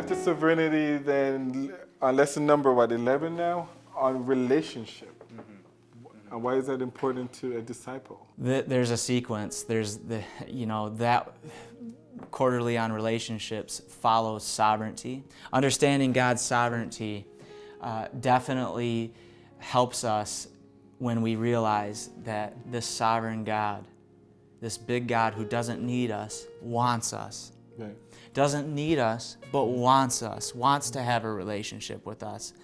back to sovereignty, then lesson number, 11 now, on relationship. And why is that important to a disciple? There's a sequence. There's that quarterly on relationships follows sovereignty. Understanding God's sovereignty definitely helps us when we realize that this sovereign God, this big God who doesn't need us, wants us. Right. Doesn't need us, but wants us, wants to have a relationship with us.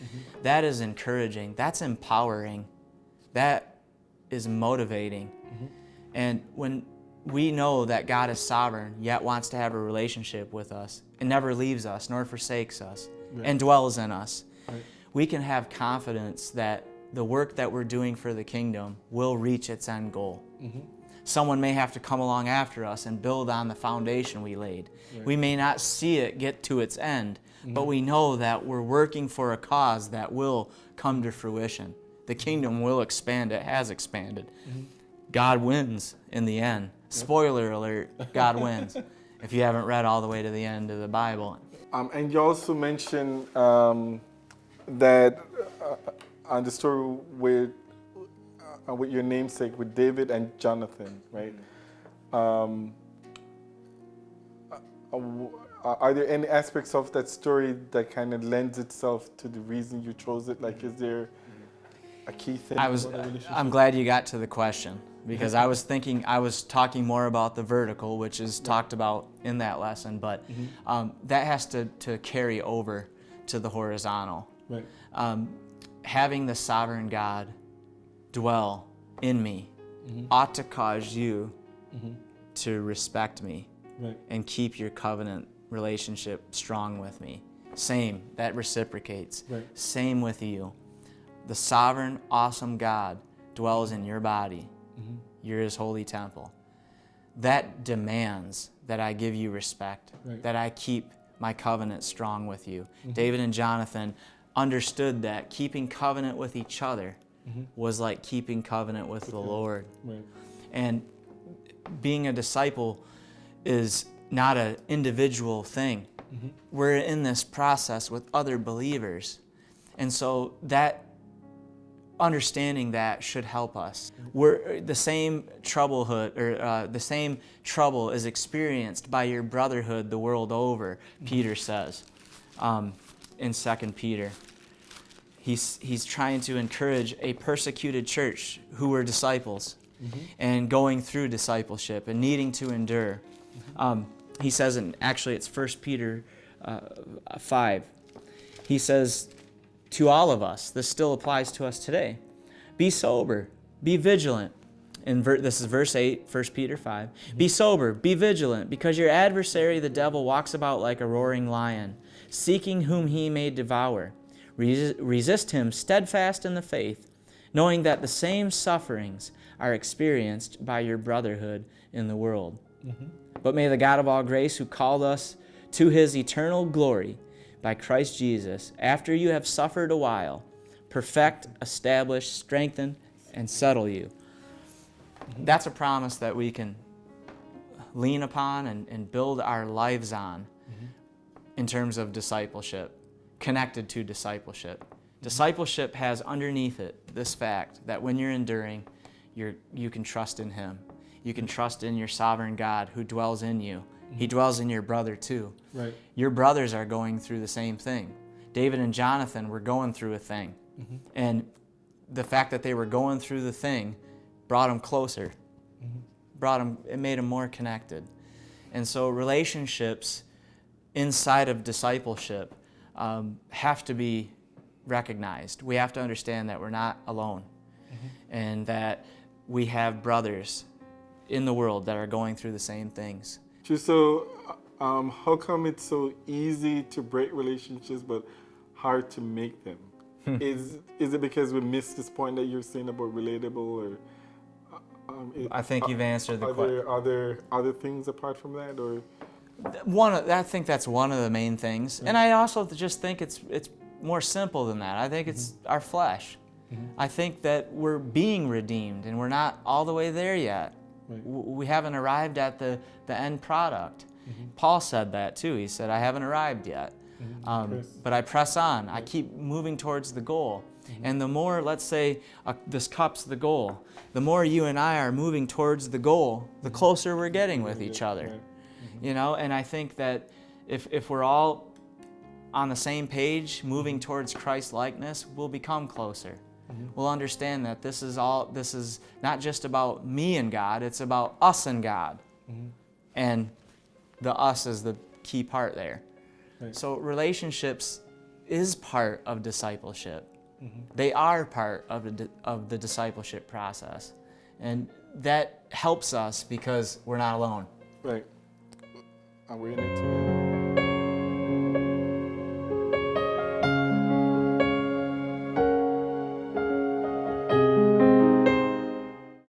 That is encouraging. That's empowering. That is motivating. And when we know that God is sovereign, yet wants to have a relationship with us, and never leaves us, nor forsakes us, and dwells in us, we can have confidence that the work that we're doing for the kingdom will reach its end goal. Someone may have to come along after us and build on the foundation we laid. We may not see it get to its end, but we know that we're working for a cause that will come to fruition. The kingdom will expand. It has expanded. God wins in the end. Spoiler alert, God wins. If you haven't read all the way to the end of the Bible. And you also mentioned that on the story with your namesake, with David and Jonathan, right? Are there any aspects of that story that kind of lends itself to the reason you chose it? Like, is there a key thing? I'm glad you got to the question, because I was talking more about the vertical, which is talked about in that lesson, but that has to carry over to the horizontal. Right. Having the sovereign God dwell in me ought to cause you to respect me and keep your covenant relationship strong with me. Same, that reciprocates. Same with you. The sovereign, awesome God dwells in your body. You're His holy temple. That demands that I give you respect, that I keep my covenant strong with you. David and Jonathan understood that keeping covenant with each other was like keeping covenant with the Lord. And being a disciple is not an individual thing. We're in this process with other believers. And so that understanding that should help us. The same trouble is experienced by your brotherhood the world over, Peter says in 2 Peter. He's trying to encourage a persecuted church who were disciples and going through discipleship and needing to endure. He says, and actually it's 1 Peter 5, he says, to all of us, this still applies to us today, be sober, be vigilant. This is verse 8, 1 Peter 5. Be sober, be vigilant, because your adversary, the devil, walks about like a roaring lion, seeking whom he may devour. Resist him steadfast in the faith, knowing that the same sufferings are experienced by your brotherhood in the world. But may the God of all grace, who called us to His eternal glory by Christ Jesus, after you have suffered a while, perfect, establish, strengthen, and settle you. That's a promise that we can lean upon and build our lives on in terms of discipleship, connected to discipleship. Discipleship has underneath it this fact that when you're enduring, you can trust in Him. You can trust in your sovereign God who dwells in you. He dwells in your brother too. Right. Your brothers are going through the same thing. David and Jonathan were going through a thing. And the fact that they were going through the thing brought them closer. It made them more connected. And so relationships inside of discipleship have to be recognized. We have to understand that we're not alone and that we have brothers in the world that are going through the same things. So how come it's so easy to break relationships but hard to make them? Is it because we missed this point that you're saying about relatable, or I think you've answered the question. Are there other things apart from that, or? I think that's one of the main things, and I also just think it's more simple than that. I think it's our flesh. I think that we're being redeemed, and we're not all the way there yet. We haven't arrived at the end product. Paul said that too. He said, I haven't arrived yet. But I press on. I keep moving towards the goal. And the more, let's say, this cup's the goal, the more you and I are moving towards the goal, the closer we're getting with each other. You know, and I think that if we're all on the same page, moving towards Christ likeness, we'll become closer. We'll understand that this is not just about me and God, it's about us and God. And the us is the key part there. Right. So relationships is part of discipleship. They are part of the discipleship process. And that helps us because we're not alone. Right. And we're in it together.